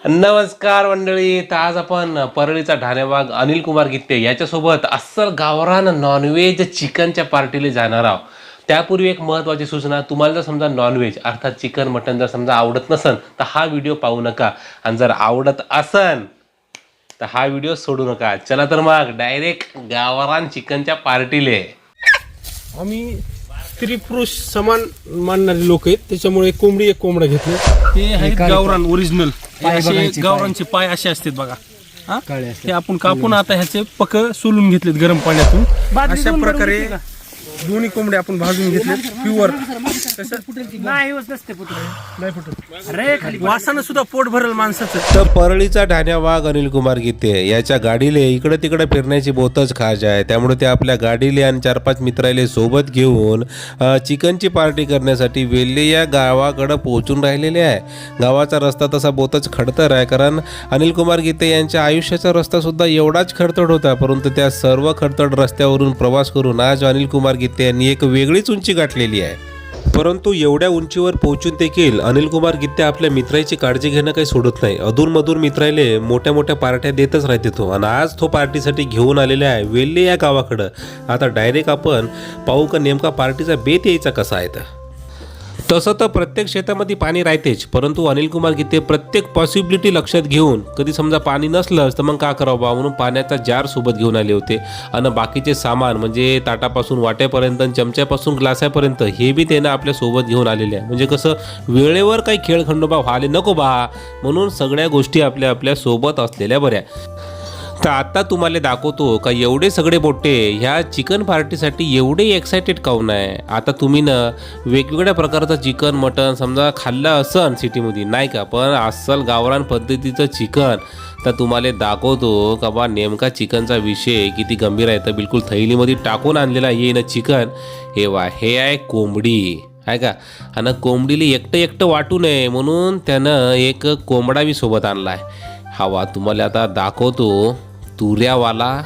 नमस्कार मंडळी. तर आज आपण परळीचा ठाणेबाग अनिल कुमार गित्ते याच्यासोबत अस्सल गावरान नॉनव्हेज चिकनच्या पार्टीला जाणार आहोत. त्यापूर्वी एक महत्त्वाची सूचना, तुम्हाला जर समजा नॉनव्हेज अर्थात चिकन मटन जर समजा आवडत नसन तर हा व्हिडिओ पाहू नका, आणि जर आवडत असन तर हा व्हिडिओ सोडू नका. चला तर मग डायरेक्ट गावरान चिकनच्या पार्टीले. आम्ही स्त्री पुरुष समान मानणारे लोक आहेत, त्याच्यामुळे कोंबडी एक कोंबडा घेतलं. हे आहेत गावरान ओरिजिनल. असे गावरांचे पाय असे असतात बघा. हे आपण कापून आता ह्याचे पक सोलून घेतलेत गरम पाण्यातून. अशा प्रकारे दोन्ही कोंबडे आपण भाजून घेतलेत प्युअर. वासानं सुद्धा पोट भरल माणसाचं. तर परळीचा ठाण्याबाग अनिल कुमार गित्ते याच्या गाडीले इकडे तिकडे फिरण्याची बहुतच खाज आहे, त्यामुळे ते आपल्या गाडीले आणि 4-5 मित्राले सोबत घेऊन चिकनची पार्टी करण्यासाठी वेल्हे या गावाकडे पोहोचून राहिलेले आहे. गावाचा रस्ता तसा बहुतच खडतर आहे, कारण अनिल कुमार गित्ते यांच्या आयुष्याचा रस्ता सुद्धा एवढाच खडतड होता. परंतु त्या सर्व खडतड रस्त्यावरून प्रवास करून आज अनिल कुमार गित्ते यांनी एक वेगळीच उंची गाठलेली आहे. परंतु एवढ्या उंचीवर पोहोचून देखील अनिल कुमार गित्ते आपल्या मित्राची काळजी घेणं काही सोडत नाही. अधूनमधून मित्राले मोठ्या मोठ्या पार्ट्या देतच राहते तो, आणि आज तो पार्टीसाठी घेऊन आलेला आहे वेल्हे या गावाकडं. आता डायरेक्ट आपण पाहू का नेमका पार्टीचा बेत यायचा कसा आहे. तसं तर प्रत्येक शेतामध्ये पाणी राहतेच, परंतु अनिल कुमार गित्ते प्रत्येक पॉसिबिलिटी लक्षात घेऊन कधी समजा पाणी नसलंच तर मग का करावं बा म्हणून पाण्याचा जार सोबत घेऊन आले होते. आणि बाकीचे सामान म्हणजे ताटापासून वाट्यापर्यंत, चमच्यापासून ग्लासापर्यंत हे बी त्यानं आपल्या सोबत घेऊन आलेले आहे. म्हणजे कसं वेळेवर काही खेळखंडोबा व्हायला नको बा, म्हणून सगळ्या गोष्टी आपल्या आपल्या सोबत असलेल्या बऱ्या. तर आता तुम्हाला दाखवतो का एवढे सगळे बोट्टे ह्या चिकन पार्टीसाठी एवढे एक्सायटेड काऊन आहे. आता तुम्ही ना वेगवेगळ्या प्रकारचं चिकन मटन समजा खाल्लं असन सिटीमध्ये नाही का, पण अस्सल गावरान पद्धतीचं चिकन तर तुम्हाला दाखवतो का बा नेमका चिकनचा विषय किती गंभीर आहे. तर बिलकुल थैलीमध्ये टाकून आणलेला ये ना चिकन. हे आहे कोंबडी आहे का, आणि कोंबडीला एकटं वाटू नये म्हणून त्यानं एक कोंबडा बी सोबत आणला आहे. हवा तुम्हाला आता दाखवतो तुऱ्यावाला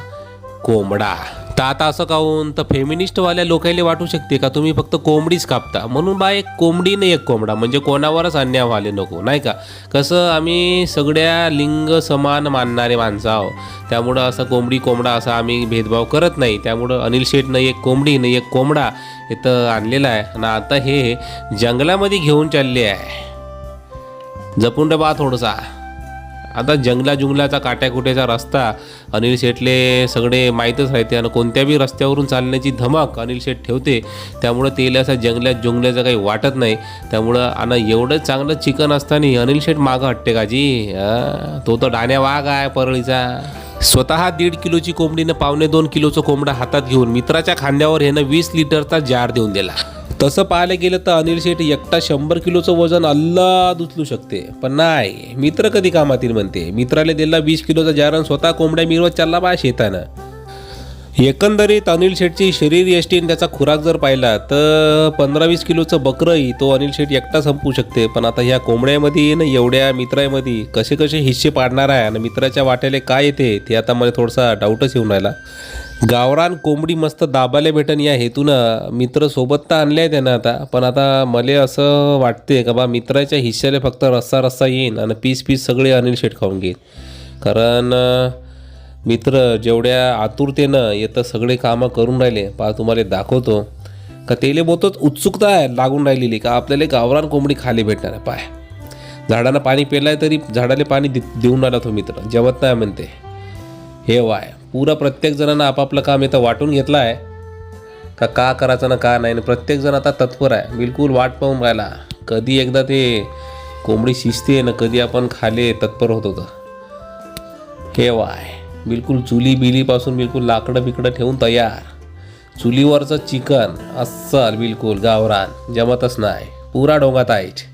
कोंबडा. तर आता असं काहून तर फेमिनिस्टवाल्या लोकांना वाटू शकते का तुम्ही फक्त कोंबडीच कापता, म्हणून बा एक कोंबडी नाही एक कोंबडा, म्हणजे कोणावरच अन्याय व्हायला नको नाही का. कसं आम्ही सगळ्या लिंग समान मानणारे माणसं आहो, त्यामुळं असं कोंबडी कोंबडा असा आम्ही भेदभाव करत नाही. त्यामुळं अनिल शेठनं एक कोंबडी नाही एक कोंबडा इथं आणलेला आहे, आणि आता हे जंगलामध्ये घेऊन चालले आहे. जपून रे बा थोडंसा. आता जुंगलाचा काट्याकुट्याचा रस्ता अनिल शेठले सगळे माहीतच राहते, आणि कोणत्या बी रस्त्यावरून चालण्याची धमक अनिल शेठ ठेवते. त्यामुळं तेला असं जुंगल्याचं काही वाटत नाही. त्यामुळं आणि एवढं चांगलं चिकन असताना अनिल शेठ मागं हटते का जी. तो तर ढाण्या वाघ आहे परळीचा. स्वतः 1.5 किलोची कोंबडीनं 1.25-2 किलोचं कोंबडा हातात घेऊन मित्राच्या खांद्यावर ह्यानं 20 लिटरचा जार देऊन दिला. तसं पाहायला गेलं तर अनिल शेठ एकटा 100 किलोचं वजन अल्लाद उचलू शकते, पण नाही मित्र कधी कामातील म्हणते. मित्राला दिला 20 किलोचा जार आणि स्वतः कोंबड्या मिरवत चालला बा शेतानं. एकंदरीत अनिल शेठची शरीर यष्टी आणि त्याचा खुराक जर पाहिला तर 15-20 किलोचं बकरंही तो अनिल शेठ एकटा संपू शकते. पण आता ह्या कोंबड्यामध्ये ना एवढ्या मित्रामध्ये कसे हिस्से पाडणार आहे आणि मित्राच्या वाट्याला काय येते ते आता मला थोडासा डाऊटच येऊन राहिला. गावरान कोंबडी मस्त दाबाले भेटन या हेतूनं मित्र सोबत तर आणले आहे त्यानं आता, पण आता मला असं वाटते का बा मित्राच्या हिश्श्याला फक्त रस्सा येईन आणि पीस सगळे अनिल शेठ खाऊन घेईन. कारण मित्र जेवढ्या आतुरतेनं येतं सगळे कामं करून राहिले पहा तुम्हाला दाखवतो का तेले बहुतच उत्सुकता आहे लागून राहिलेली का आपल्याला गावरान कोंबडी खाली भेटणार आहे. पाय झाडानं पाणी पेलाय तरी झाडाला पाणी देऊन आला तो मित्र, जेवत नाही म्हणते. हे वाय पुरा प्रत्येक जणांना आपापलं काम इथं वाटून घेतलं आहे का करायचं ना का नाही. प्रत्येक जण आता तत्पर आहे, बिलकुल वाट पाहून राहिला कधी एकदा ते कोंबडी शिजते ना कधी आपण खाले तत्पर होत होतं. हे वाय बिलकुल चुली बिलीपासून बिलकुल लाकडं बिकडं ठेवून तयार. चुलीवरचं चिकन अस्सल बिलकुल गावरान जमतच नाही, पुरा डोंगात आहेच.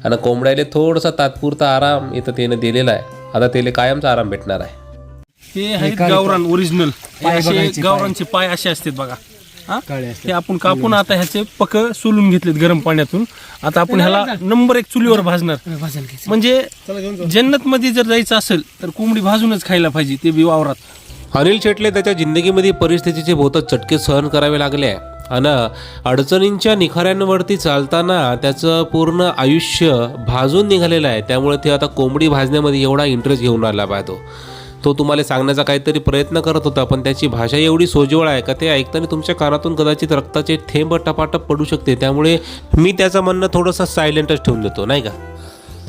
आणि कोंबड्याला थोडासा तात्पुरता आराम इथं त्यानं दिलेला आहे, आता त्याला कायमचा आराम भेटणार आहे. हे आहेत गावरान ओरिजिनल. असे गावरांचे पाय असे असतात बघा. हे आपण कापून आता ह्याचे पक सोलून घेतलेत गरम पाण्यातून. आता आपण ह्याला नंबर 1 चुलीवर भाजणार. म्हणजे जन्नत मध्ये जर जायचं असेल तर कोंबडी भाजूनच खायला पाहिजे, ते बी वावरात. अनिल शेठले त्याच्या जिंदगीमध्ये परिस्थितीचे बहुत चटके सहन करावे लागले आहे. आणि अडचणींच्या निखाऱ्यांवरती चालताना त्याचं पूर्ण आयुष्य भाजून निघालेलं आहे. त्यामुळे ते आता कोंबडी भाजण्यामध्ये एवढा इंटरेस्ट घेऊन आला पाहतो. तो तुम्हाला सांगण्याचा काहीतरी प्रयत्न करत होता, पण त्याची भाषा एवढी सोज्वळ आहे का ते ऐकताना तुमच्या कानातून कदाचित रक्ताचे थेंब टपाटप पडू शकते. त्यामुळे मी त्याचं म्हणणं थोडंसं सायलेंटच ठेवून देतो, नाही का.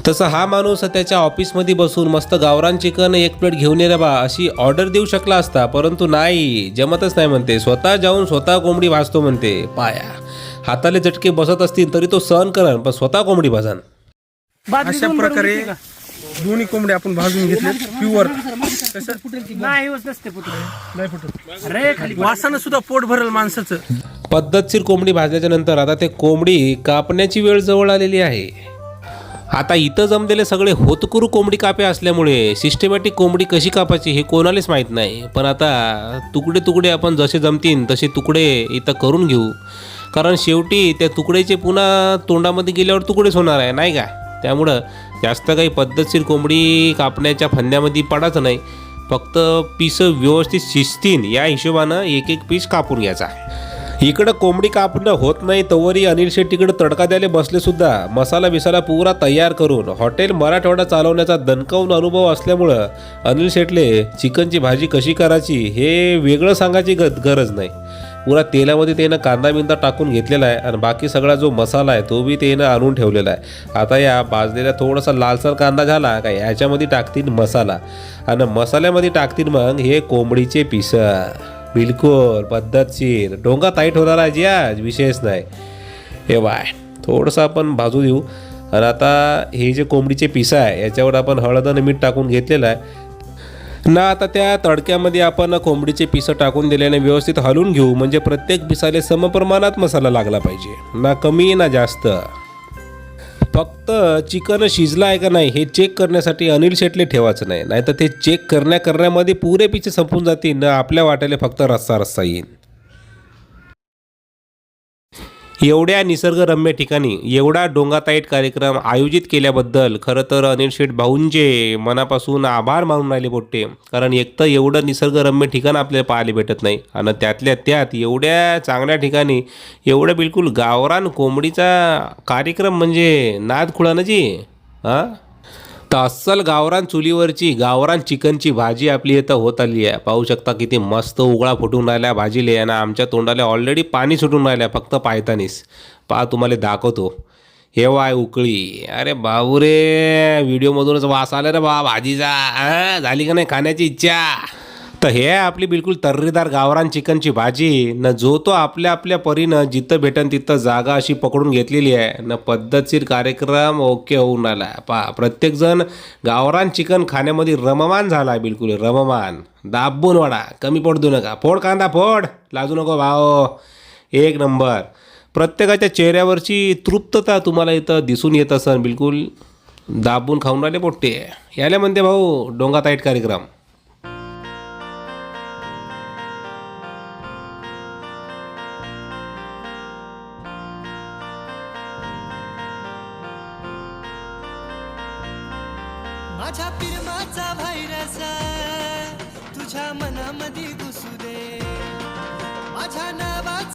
तसं हा माणूस त्याच्या ऑफिसमध्ये बसून मस्त गावरान चिकन 1 प्लेट घेऊन ये रे बा अशी ऑर्डर देऊ शकला असता, परंतु नाही, जमतच नाही म्हणते. स्वतः जाऊन स्वतः कोंबडी भाजतो म्हणते. पाया हाताले झटके बसत असतील तरी तो सहन करण, पण स्वतः कोंबडी भाजन. अशा प्रकारे दोन्ही कोंबड्या आपण भाजून घेतले प्युअर. वासानं सुद्धा पोट भरल माणसाचं. पद्धतशीर कोंबडी भाजल्याच्या नंतर आता ते कोंबडी कापण्याची वेळ जवळ आलेली आहे. आता इथं जमलेले सगळे होतकरू कोंबडी कापे असल्यामुळे सिस्टमॅटिक कोंबडी कशी कापायची हे कोणालाच माहीत नाही. पण आता तुकडे तुकडे आपण जसे जमतील तसे तुकडे इथं करून घेऊ, कारण शेवटी त्या तुकड्याचे पुन्हा तोंडामध्ये गेल्यावर तुकडेच होणार आहे, नाही का. त्यामुळं जास्त काही पद्धतशीर कोंबडी कापण्याच्या फंद्यामध्ये पडायचं नाही. फक्त पीसं व्यवस्थित शिजतील या हिशोबानं एक एक पीस कापून घ्यायचा. इकडं कोंबडी कापणं होत नाही तोवरी अनिल शेट तिकडं तडका द्यायला बसले सुद्धा. मसाला बिसाला पुरा तयार करून हॉटेल मराठवाडा चालवण्याचा दणकावून अनुभव असल्यामुळं अनिल शेटले चिकनची भाजी कशी करायची हे वेगळं सांगायची गरज नाही. पुरा तेलामध्ये त्यानं कांदा बिंदा टाकून घेतलेला आहे आणि बाकी सगळा जो मसाला आहे तो बी त्यानं आणून ठेवलेला आहे. आता या भाजलेला थोडासा लालसर कांदा झाला का याच्यामध्ये टाकतील मसाला आणि मसाल्यामध्ये टाकतील मग हे कोंबडीचे पीस. बिलकुल पद्धतशीर डोंगा टाईट होणार आहे जी आज विशेष नाही. हे बाय थोडंसं आपण भाजू देऊ. आणि आता हे जे कोंबडीचे पिसं आहे याच्यावर आपण हळद आणि मीठ टाकून घेतलेलं आहे ना. आता त्या तडक्यामध्ये आपण कोंबडीचे पिसं टाकून दिल्याने व्यवस्थित हलवून घेऊ, म्हणजे प्रत्येक पिसाला समप्रमाणात मसाला लागला पाहिजे, ना कमी ना जास्त. फक्त चिकन शिजलं आहे का नाही हे चेक करण्यासाठी अनिल शेटले ठेवायचं नाही, नाहीतर ते चेक करण्यामध्ये पुरे पिसे संपून जातील ना आपल्या वाट्याला फक्त रस्सा येईल. एवढ्या निसर्गरम्य ठिकाणी एवढा डोंगाताईट कार्यक्रम आयोजित केल्याबद्दल खरं तर अनिल शेठ भाऊंचे मनापासून आभार मानून राहिले मोठे. कारण एक तर एवढं निसर्गरम्य ठिकाण आपल्याला पाहायला भेटत नाही आणि त्यातल्या त्यात एवढ्या चांगल्या ठिकाणी एवढं बिलकुल गावरान कोंबडीचा कार्यक्रम म्हणजे नाद खुळानं जी. हां तर अस्सल गावरान चुलीवरची गावरान चिकनची भाजी आपली इथं होत आली आहे. पाहू शकता किती मस्त उगळा फुटून राहिल्या भाजीले आणि आमच्या तोंडाला ऑलरेडी पाणी सुटून राहिल्या फक्त पाहतानीच. पहा तुम्हाला दाखवतो. हे वाय उकळी. अरे बाबू रे व्हिडिओमधूनच वास आला रे बा भाजीचा. झाली का नाही खाण्याची इच्छा. तर हे आपली बिलकुल तर्रीदार गावरान चिकनची भाजी न जो तो आपल्या आपल्या परीनं जिथं भेटन तिथं जागा अशी पकडून घेतलेली आहे न. पद्धतशीर कार्यक्रम ओके होऊन आला. पहा प्रत्येकजण गावरान चिकन खाण्यामध्ये रममान झाला आहे. बिलकुल रममान. दाबून वाडा कमी पडू देऊ नका. फोड कांदा फोड लाजू नको भाऊ. एक नंबर. प्रत्येकाच्या चेहऱ्यावरची तृप्तता तुम्हाला इथं दिसून येत असेल. बिलकुल दाबून खाऊन राहिले पोट्टे. याला म्हणते भाऊ डोंगाताईट कार्यक्रम. माझ्या प्रेमाचा व्हायरस तुझ्या मनामध्ये घुसू दे. माझ्या नावाचा